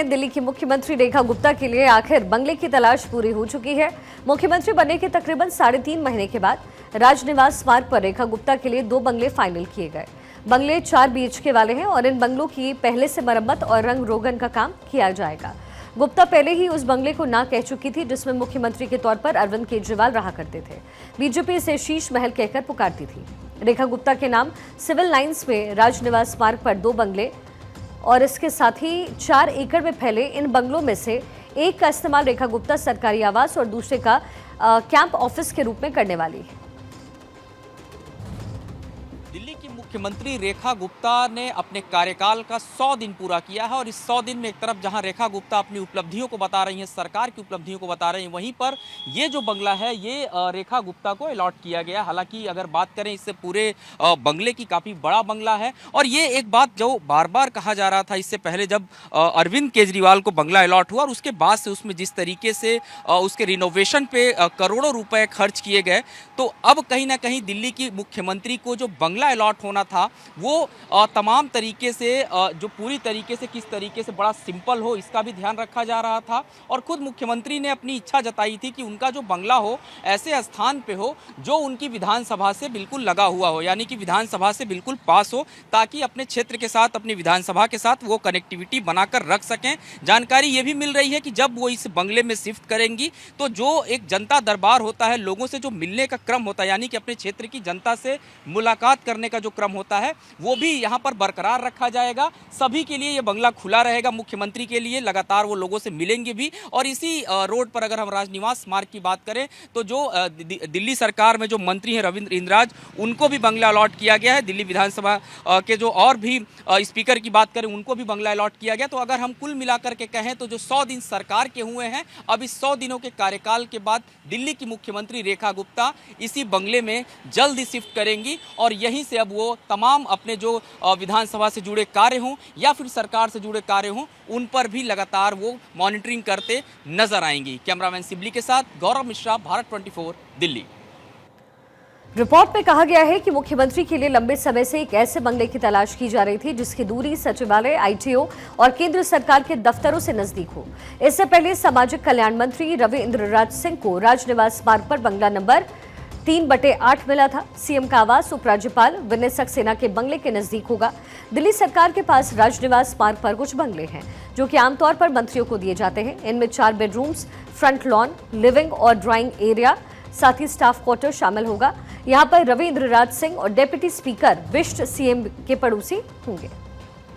दिल्ली की मुख्यमंत्री रेखा गुप्ता के लिए आखिर बंगले की तलाश पूरी हो चुकी है। मुख्यमंत्री बनने के तकरीबन 3.5 महीने के बाद राजनिवास मार्ग पर रेखा गुप्ता के लिए 2 बंगले फाइनल किए गए। बंगले 4 BHK वाले हैं और इन बंगलों की पहले से मरम्मत और रंग रोगन का काम किया जाएगा। गुप्ता पहले ही उस बंगले को ना कह चुकी थी जिसमें मुख्यमंत्री के तौर पर अरविंद केजरीवाल रहा करते थे। बीजेपी इसे शीश महल कहकर पुकारती थी। रेखा गुप्ता के नाम सिविल लाइंस में राजनिवास मार्ग पर 2 बंगले और इसके साथ ही 4 एकड़ में फैले इन बंगलों में से एक का इस्तेमाल रेखा गुप्ता सरकारी आवास और दूसरे का कैंप ऑफिस के रूप में करने वाली है। दिल्ली की मुख्यमंत्री रेखा गुप्ता ने अपने कार्यकाल का 100 दिन पूरा किया है और इस 100 दिन में एक तरफ जहां रेखा गुप्ता अपनी उपलब्धियों को बता रही हैं, सरकार की उपलब्धियों को बता रही हैं, वहीं पर ये जो बंगला है ये रेखा गुप्ता को अलॉट किया गया। हालांकि अगर बात करें इससे पूरे बंगले की, काफ़ी बड़ा बंगला है। और ये एक बात जो बार बार कहा जा रहा था इससे पहले जब अरविंद केजरीवाल को बंगला अलॉट हुआ और उसके बाद से उसमें जिस तरीके से उसके रिनोवेशन पे करोड़ों रुपए खर्च किए गए, तो अब कहीं ना कहीं दिल्ली की मुख्यमंत्री को जो बंगला अलॉट होना था वो तमाम तरीके से जो पूरी तरीके से किस तरीके से बड़ा सिंपल हो इसका भी ध्यान रखा जा रहा था। और खुद मुख्यमंत्री ने अपनी इच्छा जताई थी कि उनका जो बंगला हो ऐसे स्थान पे हो जो उनकी विधानसभा से बिल्कुल लगा हुआ हो, यानी कि विधानसभा से बिल्कुल पास हो, ताकि अपने क्षेत्र के साथ, अपनी विधानसभा के साथ वो कनेक्टिविटी बनाकर रख सकें। जानकारी ये भी मिल रही है कि जब वो इस बंगले में शिफ्ट करेंगी तो जो एक जनता दरबार होता है, लोगों से जो मिलने का क्रम होता है, यानी कि अपने क्षेत्र की जनता से मुलाकात करने का जो क्रम होता है वो भी यहाँ पर बरकरार रखा जाएगा। सभी के लिए ये बंगला खुला रहेगा, मुख्यमंत्री के लिए लगातार वो लोगों से मिलेंगे भी। और इसी रोड पर अगर हम राजनिवास मार्ग की बात करें तो जो दिल्ली सरकार में जो मंत्री हैं रविंद्र इंद्राज, उनको भी बंगला अलॉट किया गया है। दिल्ली विधानसभा के जो और भी स्पीकर की बात करें उनको भी बंगला अलॉट किया गया। तो अगर हम कुल मिलाकर के कहें तो जो 100 दिन सरकार के हुए हैं, अब इस 100 दिनों के कार्यकाल के बाद दिल्ली की मुख्यमंत्री रेखा गुप्ता इसी बंगले में जल्द ही शिफ्ट करेंगी और यहीं से अब वो तमाम अपने जो विधानसभा से जुड़े कार्य हों या फिर सरकार से जुड़े कार्य हों उन पर भी लगातार वो मॉनिटरिंग करते नजर आएंगी। कैमरामैन सिबली के साथ गौरव मिश्रा, भारत 24, दिल्ली। रिपोर्ट में कहा गया है कि मुख्यमंत्री के लिए लंबे समय से एक ऐसे बंगले की तलाश की जा रही थी जिसकी दूरी सचिवालय, ITO और केंद्र सरकार के दफ्तरों से नजदीक हो। इससे पहले सामाजिक कल्याण मंत्री रवि इंद्रराज सिंह को राजनिवास मार्ग पर बंगला नंबर 3/8 मिला था। CM का आवास उपराज्यपाल विनय सक्सेना के बंगले के नजदीक होगा। दिल्ली सरकार के पास राजनिवास मार्ग पर कुछ बंगले हैं जो कि आमतौर पर मंत्रियों को दिए जाते हैं। इनमें 4 बेडरूम्स, फ्रंट लॉन, लिविंग और ड्राइंग एरिया, साथ ही स्टाफ क्वार्टर शामिल होगा। यहाँ पर रवि इंद्रराज सिंह और डेप्यूटी स्पीकर विष्ट CM के पड़ोसी होंगे।